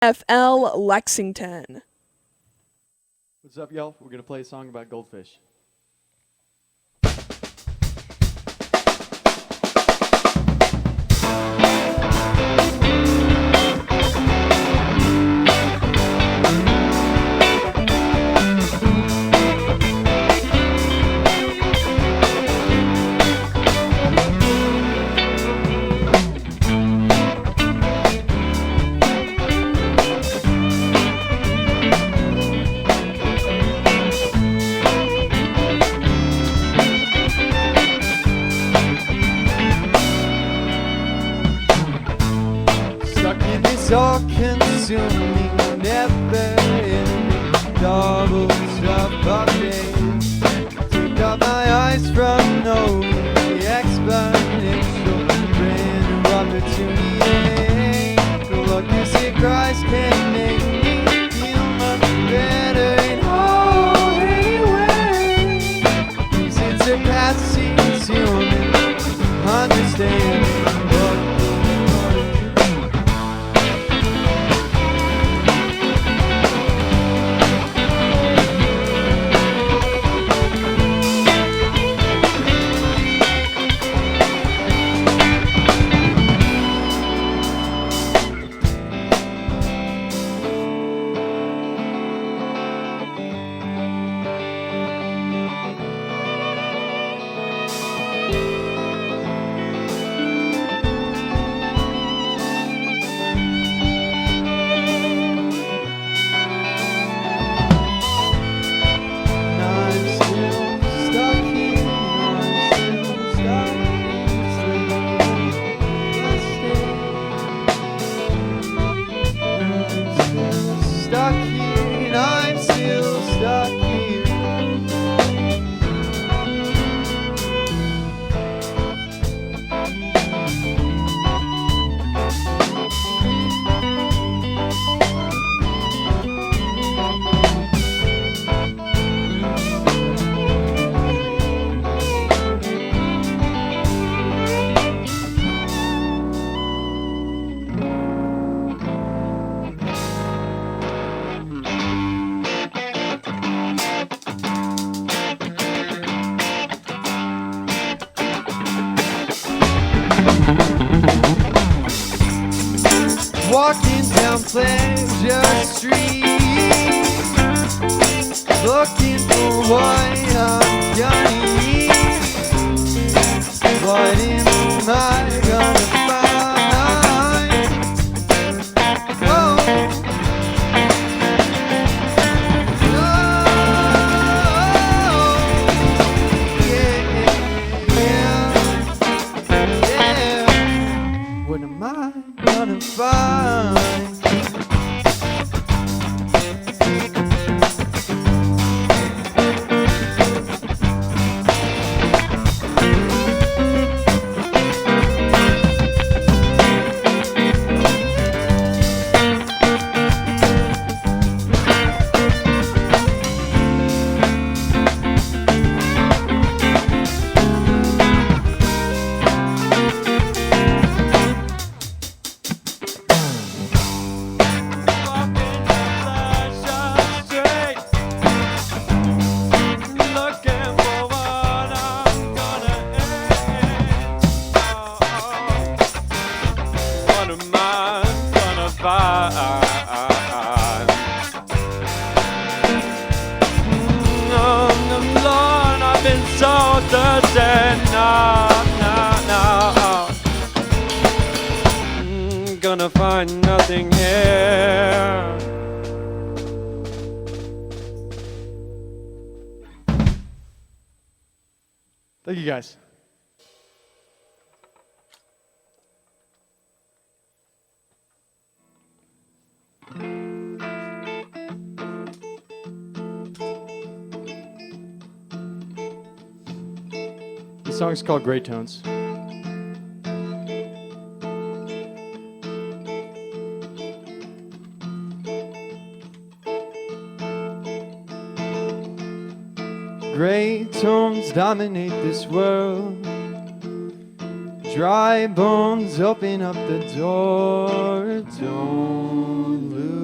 WRFL Lexington. What's up, y'all? We're going to play a song about goldfish. All-consuming, never-ending, double-suffocating. Take out my eyes from knowing the exponential trend of opportunity. Look, you see, Christ can make me feel much better in all ways. It's surpassing human understanding. Walking down Pleasure Street, looking for what I'm gonna eat. What am I gonna find? Oh, yeah. What am I gonna find? Lord, I've been so thirsty now. Gonna find nothing here. Thank you, guys. The song's called Great Tones. Great tones dominate this world. Dry bones open up the door. Don't lose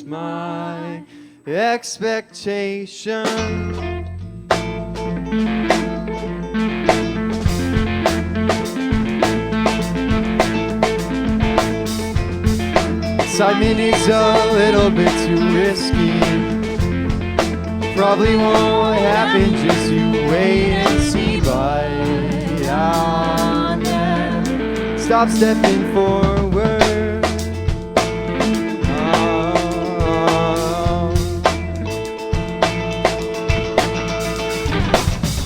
my expectations. Excitement is a little bit too risky. Probably won't happen, just you wait and see. But I'll never stop stepping forward.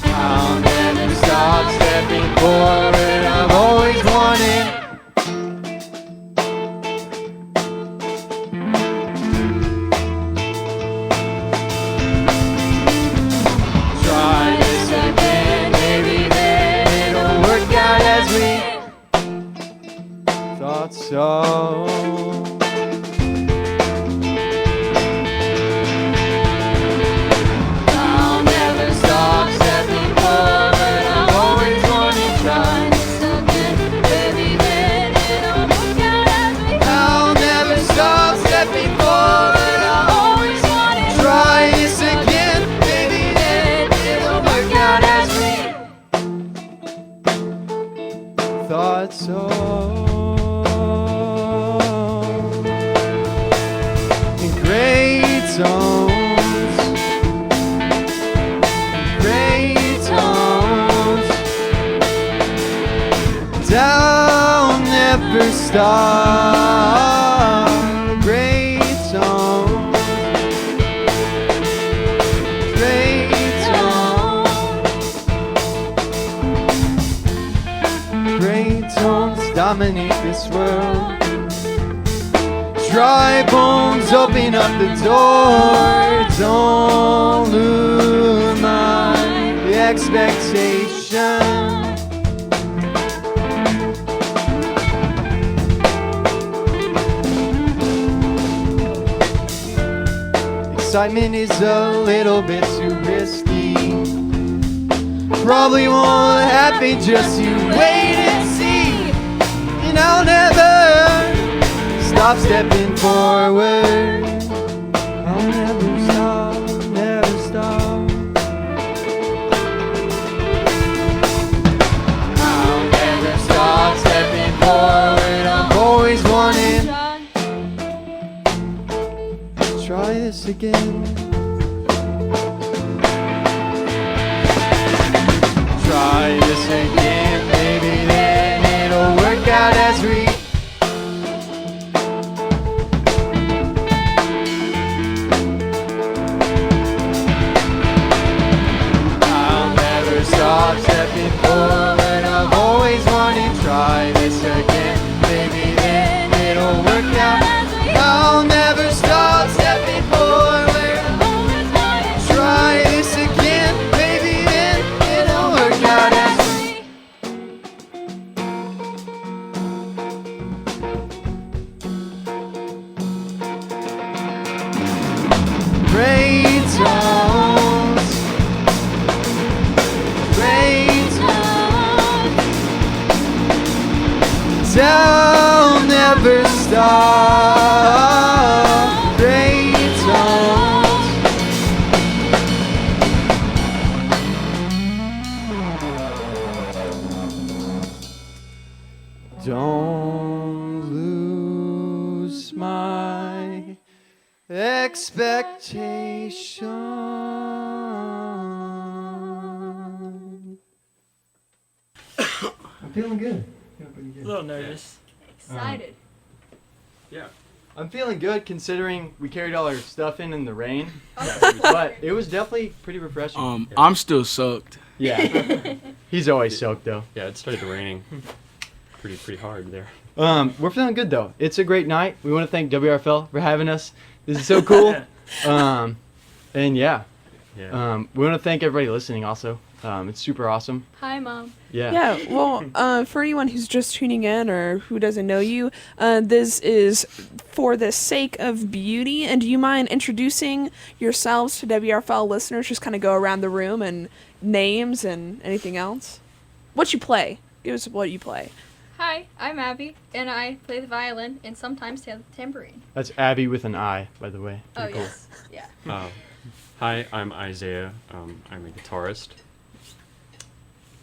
I'll never stop stepping forward. I've always wanted. So I'll never stop stepping forward. I've always wanted to try something. Maybe then it'll work out as we. I'll never stop stepping forward. I always wanted to try this again. Maybe then it'll work out as we thought so. Great tones, down, never stop. Great tones, dominate this world. Dry bones, open up the door. Don't lose my expectation. Excitement is a little bit too risky. Probably won't happen, just you wait and see. And I'll never stop stepping forward. I'll never stop, never stop. I'll never stop stepping forward. I've always wanted to try this again. Try this again, maybe then it'll work out as we. Stop stepping forward. I've always wanted to try this again. Maybe then it'll work out. I'll never stop stepping forward. Try this again. Maybe then it'll work out as we. Great tones. I'll never stop. Great tones. Don't lose my expectation. I'm feeling good. A little nervous. Excited. Yeah. I'm feeling good considering we carried all our stuff in the rain. But it was definitely pretty refreshing. I'm still soaked. Yeah. He's always soaked though. Yeah, it started raining pretty hard there. We're feeling good though. It's a great night. We want to thank WRFL for having us. This is so cool. And yeah. We want to thank everybody listening also. It's super awesome. Hi, Mom. Yeah. Yeah, well, for anyone who's just tuning in or who doesn't know you, this is for the sake of beauty. And do you mind introducing yourselves to WRFL listeners? Just kind of go around the room and names and anything else. What you play. Give us what you play. Hi, I'm Abby, and I play the violin and sometimes tambourine. That's Abby with an I, by the way. Oh, Pretty cool. yes. Yeah. Hi, I'm Isaiah. I'm a guitarist.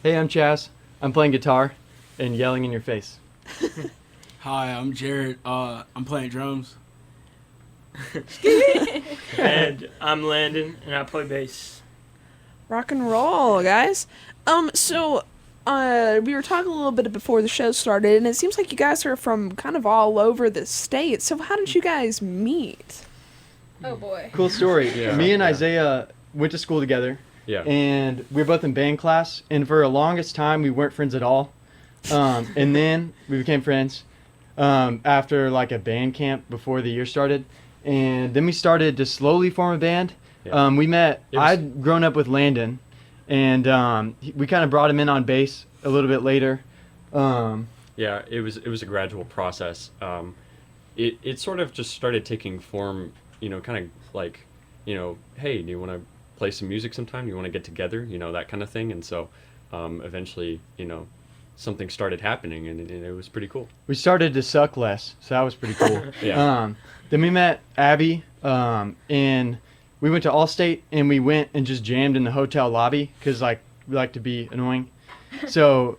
Hey, I'm Chaz. I'm playing guitar and yelling in your face. Hi, I'm Jared. I'm playing drums. And I'm Landon, and I play bass. Rock and roll, guys. We were talking a little bit before the show started, and it seems like you guys are from kind of all over the state. So how did you guys meet? Oh, boy. Cool story. Yeah, Me and yeah. Isaiah went to school together, Yeah. and we were both in band class, and for the longest time, we weren't friends at all. And then we became friends after like a band camp before the year started. And then we started to slowly form a band. Yeah. We met, It was- I'd grown up with Landon, and we kind of brought him in on bass a little bit later. Yeah, it was a gradual process. It sort of just started taking form, kind of like, hey, do you want to play some music sometime? Do you want to get together? That kind of thing. And so eventually, something started happening, and it was pretty cool. We started to suck less, so that was pretty cool. Yeah. Then we met Abby, and we went to Allstate, and we went and just jammed in the hotel lobby because we like to be annoying. So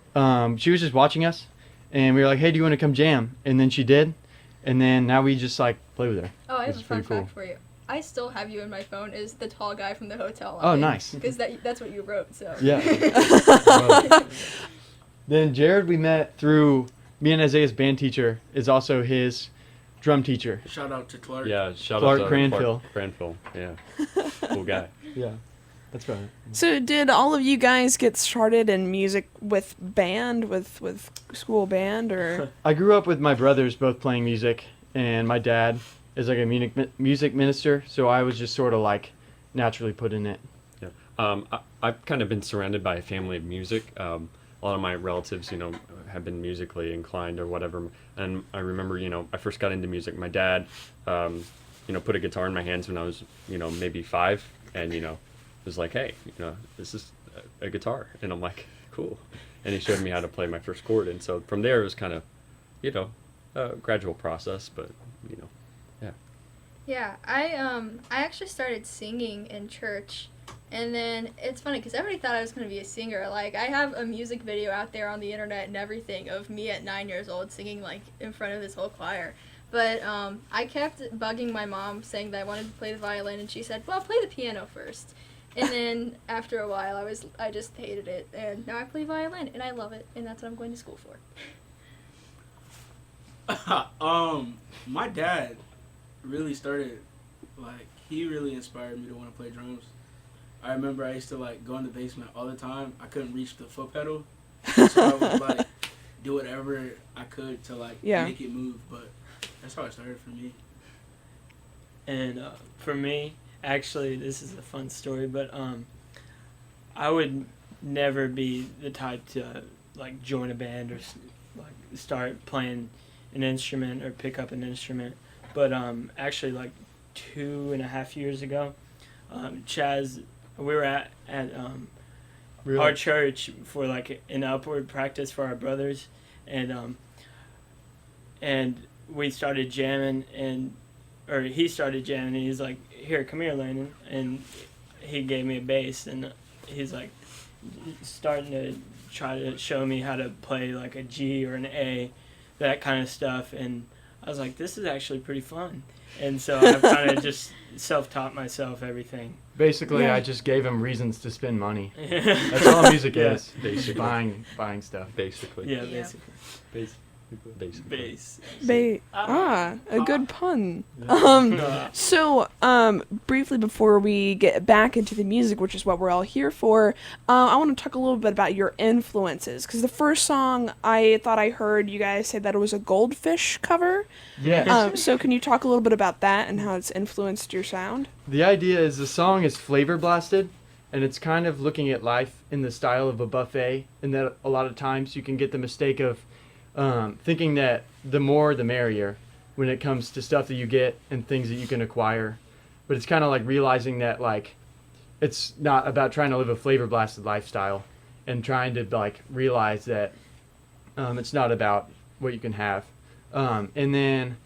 she was just watching us, and we were like, "Hey, do you want to come jam?" And then she did, and then now we just play with her. Oh, I have It's a fun pretty cool. fact for you. I still have you in my phone as the tall guy from the hotel. Oh, nice. Because that's what you wrote, so. Yeah. Then Jared we met through me and Isaiah's band teacher is also his drum teacher. Shout out to Clark. Yeah, shout Clark out to Cranfill. Clark Cranfill, yeah. Cool guy. Yeah, that's right. So did all of you guys get started in music with band, with school band, or? I grew up with my brothers both playing music, and my dad is like a music minister, so I was just sort of like naturally put in it. Yeah. I've kind of been surrounded by a family of music. A lot of my relatives, have been musically inclined or whatever. And I remember, I first got into music. My dad, put a guitar in my hands when I was, maybe 5, and was like, "Hey, this is a guitar," and I'm like, "Cool." And he showed me how to play my first chord, and so from there it was kind of, a gradual process, but yeah. Yeah, I actually started singing in church, and then it's funny because everybody thought I was going to be a singer. Like, I have a music video out there on the internet and everything of me at 9 years old singing, like, in front of this whole choir. But I kept bugging my mom saying that I wanted to play the violin, and she said, "Well, play the piano first." And then after a while, I just hated it, and now I play violin, and I love it, and that's what I'm going to school for. My dad really started, he really inspired me to want to play drums. I remember I used to go in the basement all the time. I couldn't reach the foot pedal, so I would do whatever I could to make it move. But that's how it started for me. And for me, actually, this is a fun story, but I would never be the type to join a band or start playing an instrument or pick up an instrument. But actually, 2.5 years ago, Chaz, we were at Really? our church for an upward practice for our brothers, and we started jamming, or he started jamming, and he's like, "Here, come here, Landon," and he gave me a bass, and he's starting to try to show me how to play a G or an A, that kind of stuff, and I was like, this is actually pretty fun. And so I've kind of just self-taught myself everything. Basically, Yeah. I just gave him reasons to spend money. That's That's all music Yeah. is. Basically. Buying stuff. Basically. Yeah, Yeah. basically. Basically. Bass. A good pun. Uh, So, briefly before we get back into the music, which is what we're all here for, I want to talk a little bit about your influences. Because the first song I thought I heard you guys say that it was a Goldfish cover. Yes. So can you talk a little bit about that and how it's influenced your sound? The idea is the song is flavor blasted, and it's kind of looking at life in the style of a buffet, and that a lot of times you can get the mistake of thinking that the more the merrier when it comes to stuff that you get and things that you can acquire. But it's kind of realizing that it's not about trying to live a flavor blasted lifestyle, and trying to realize that It's not about what you can have. And then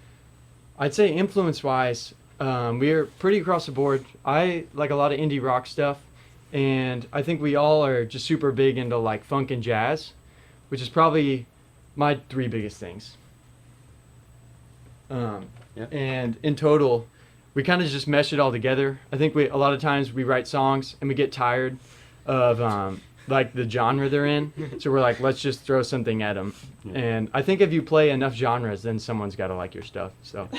I'd say influence-wise, we're pretty across the board. I like a lot of indie rock stuff, and I think we all are just super big into like funk and jazz, which is probably my 3 biggest things. Yeah. And in total, we kind of just mesh it all together. I think a lot of times we write songs and we get tired of like the genre they're in, so we're like, let's just throw something at them. Yeah. And I think if you play enough genres, then someone's got to like your stuff. So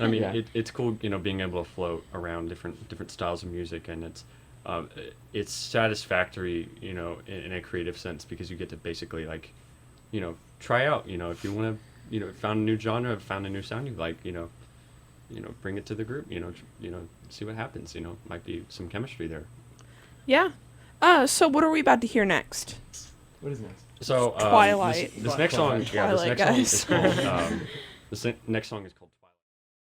I mean, Yeah. it's cool, you know, being able to float around different styles of music, and it's satisfactory, you know, in a creative sense, because you get to basically like, you know, try out, you know, if you want to, you know, found a new genre, found a new sound you like, you know, bring it to the group, you know, see what happens, you know, might be some chemistry there. Yeah. So what are we about to hear next? what is next? So Twilight. This next song, Twilight, this next song guys. is called. Next song is called